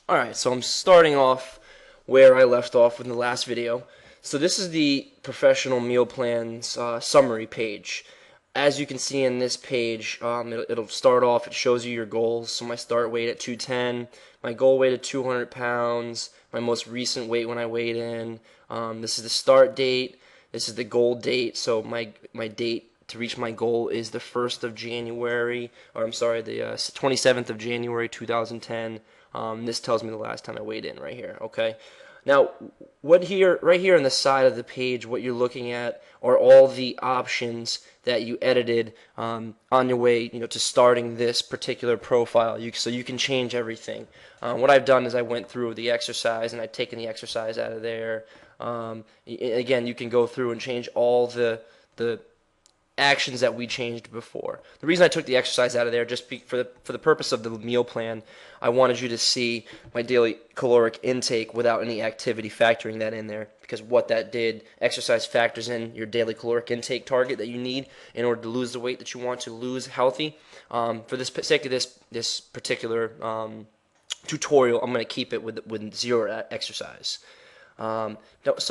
Alright, so I'm starting off where I left off in the last video. So this is the professional meal plans summary page. As you can see in this page, it'll start off, it shows you your goals. So my start weight at 210, my goal weight at 200 pounds, my most recent weight when I weighed in. This is the start date, this is the goal date. So my date to reach my goal is the 1st of January, or I'm sorry, the 27th of January 2010. This tells me the last time I weighed in right here, okay? Now, right here on the side of the page, what you're looking at are all the options that you edited on your way, to starting this particular profile. So you can change everything. What I've done is I went through the exercise and I've taken the exercise out of there. Again, you can go through and change all the actions that we changed before. The reason I took the exercise out of there, just for the purpose of the meal plan, I wanted you to see my daily caloric intake without any activity factoring that in there, because what that did, exercise factors in your daily caloric intake target that you need in order to lose the weight that you want to lose healthy. For the sake of this particular tutorial, I'm going to keep it with zero exercise. So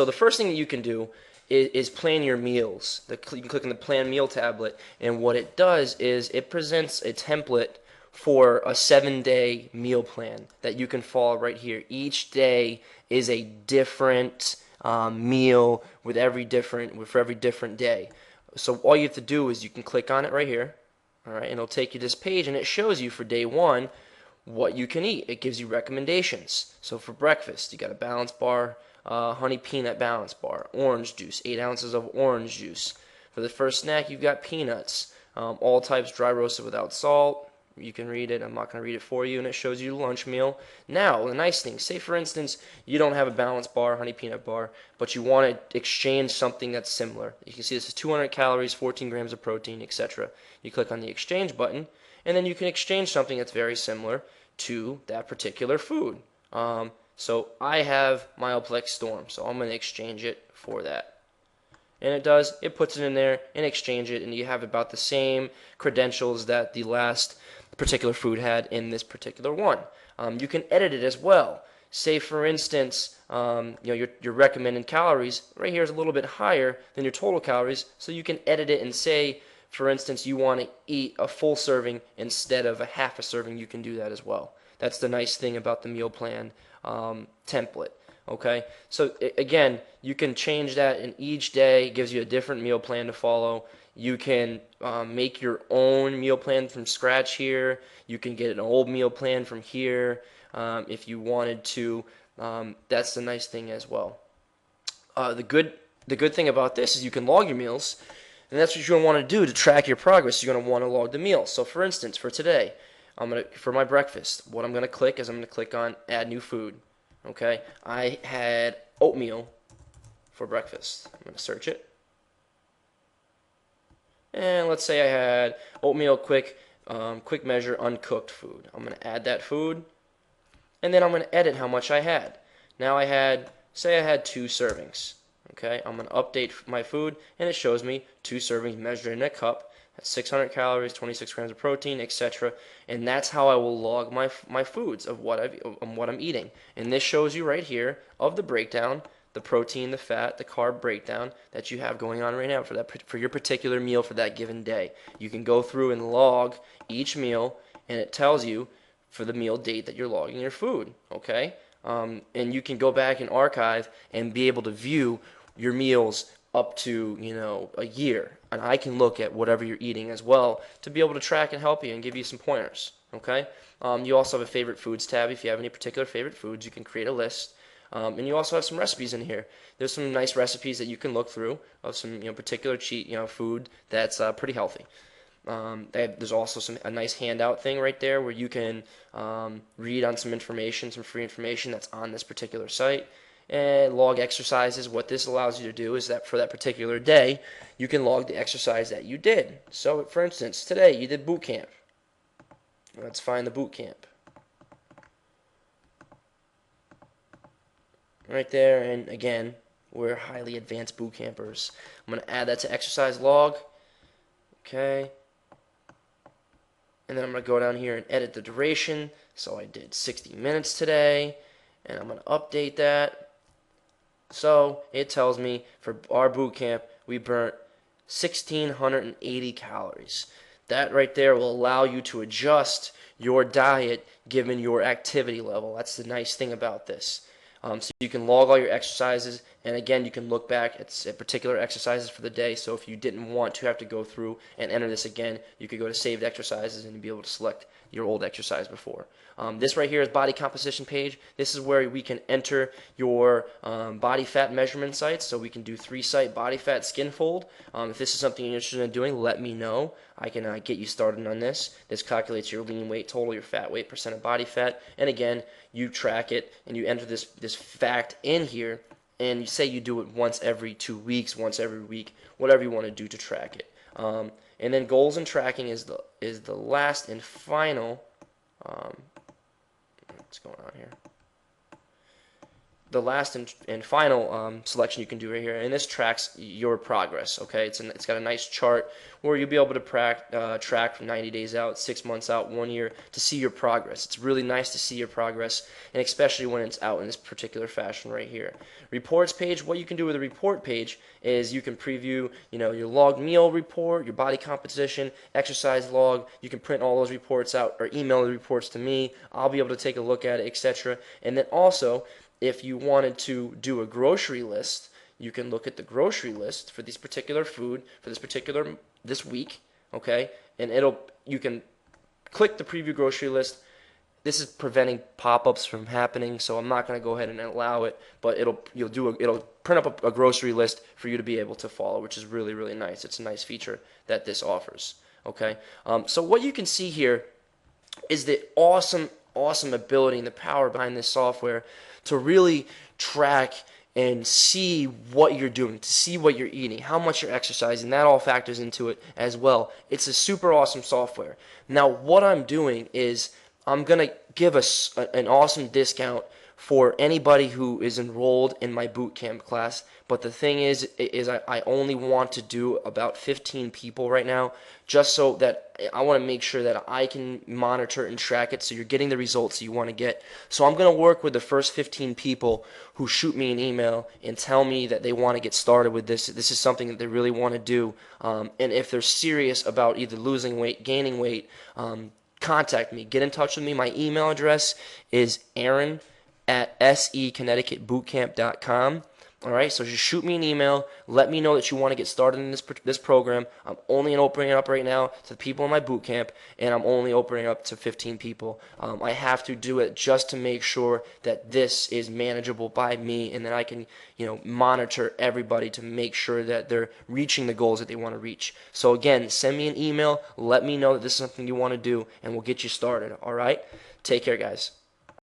the first thing that you can do is plan your meals. You can click on the Plan Meal tablet, and what it does is it presents a template for a 7-day meal plan that you can follow right here. Each day is a different meal for every different day. So all you have to do is you can click on it right here, all right, and it'll take you to this page, and it shows you for day 1 what you can eat. It gives you recommendations. So for breakfast, you got a balance bar, honey peanut balance bar, orange juice, 8 ounces of orange juice. For the first snack, you've got peanuts, all types dry roasted without salt. You can read it. I'm not going to read it for you, and it shows you the lunch meal. Now, the nice thing, say for instance, you don't have a balance bar, honey peanut bar, but you want to exchange something that's similar. You can see this is 200 calories, 14 grams of protein, etc. You click on the exchange button, and then you can exchange something that's very similar to that particular food. So I have Myoplex Storm, so I'm going to exchange it for that. And it puts it in there and exchange it, and you have about the same credentials that the last particular food had in this particular one. You can edit it as well. Say for instance, your recommended calories right here is a little bit higher than your total calories, so you can edit it and say, for instance, you want to eat a full serving instead of a half a serving. You can do that as well. That's the nice thing about the meal plan template. Okay, so again, you can change that, and each day gives you a different meal plan to follow. You can make your own meal plan from scratch here. You can get an old meal plan from here if you wanted to. That's the nice thing as well. The good thing about this is you can log your meals, and that's what you're going to want to do to track your progress. You're going to want to log the meals. So for instance, for today, for my breakfast, what I'm going to click is I'm going to click on Add New Food. Okay, I had oatmeal for breakfast. I'm going to search it. And let's say I had oatmeal quick measure uncooked food. I'm going to add that food, and then I'm going to edit how much I had. Now say I had 2 servings. Okay, I'm going to update my food, and it shows me 2 servings measured in a cup. That's 600 calories, 26 grams of protein, etc. And that's how I will log my foods of what I'm eating. And this shows you right here of the breakdown, the protein, the fat, the carb breakdown that you have going on right now for your particular meal for that given day. You can go through and log each meal, and it tells you for the meal date that you're logging your food. Okay, and you can go back and archive and be able to view your meals up to a year, and I can look at whatever you're eating as well to be able to track and help you and give you some pointers. Okay, you also have a favorite foods tab. If you have any particular favorite foods, you can create a list, and you also have some recipes in here. There's some nice recipes that you can look through of some particular cheat food that's pretty healthy. There's also a nice handout thing right there where you can read on some information, some free information that's on this particular site, and log exercises. What this allows you to do is that for that particular day, you can log the exercise that you did. So, for instance, today you did boot camp. Let's find the boot camp. Right there, and again, we're highly advanced boot campers. I'm going to add that to exercise log. Okay. And then I'm going to go down here and edit the duration. So I did 60 minutes today, and I'm going to update that. So it tells me for our boot camp, we burnt 1,680 calories. That right there will allow you to adjust your diet given your activity level. That's the nice thing about this. So you can log all your exercises, and again, you can look back at particular exercises for the day. So if you didn't want to have to go through and enter this again, you could go to saved exercises and you'd be able to select your old exercise before. This right here is body composition page. This is where we can enter your body fat measurement sites. So we can do 3-site body fat skin fold. If this is something you're interested in doing, let me know. I can get you started on this. This calculates your lean weight total, your fat weight, percent of body fat, and again, you track it and you enter this fact in here, and you say you do it once every 2 weeks, once every week, whatever you want to do to track it. And then goals and tracking is the last and final. What's going on here? The last and final selection you can do right here, and this tracks your progress. Okay, it's got a nice chart where you'll be able to track from 90 days out, 6 months out, 1 year to see your progress. It's really nice to see your progress, and especially when it's out in this particular fashion right here. Reports page. What you can do with a report page is you can preview, your log meal report, your body composition, exercise log. You can print all those reports out or email the reports to me. I'll be able to take a look at it, etc. And then also, if you wanted to do a grocery list, you can look at the grocery list for this particular food for this week, okay? And you can click the preview grocery list. This is preventing pop-ups from happening, so I'm not going to go ahead and allow it, but it'll print up a grocery list for you to be able to follow, which is really, really nice. It's a nice feature that this offers, okay? So what you can see here is the awesome ability and the power behind this software to really track and see what you're doing, to see what you're eating, how much you're exercising. That all factors into it as well. It's a super awesome software. Now, what I'm doing is I'm going to give an awesome discount for anybody who is enrolled in my boot camp class. But the thing is I only want to do about 15 people right now, just so that I want to make sure that I can monitor and track it so you're getting the results you want to get. So I'm going to work with the first 15 people who shoot me an email and tell me that they want to get started with this. This is something that they really want to do. And if they're serious about either losing weight, gaining weight, contact me. Get in touch with me. My email address is aaron@seconnecticutbootcamp.com. All right, so just shoot me an email. Let me know that you want to get started in this program. I'm only opening it up right now to the people in my boot camp, and I'm only opening it up to 15 people. I have to do it just to make sure that this is manageable by me, and that I can, monitor everybody to make sure that they're reaching the goals that they want to reach. So again, send me an email. Let me know that this is something you want to do, and we'll get you started. All right, take care, guys.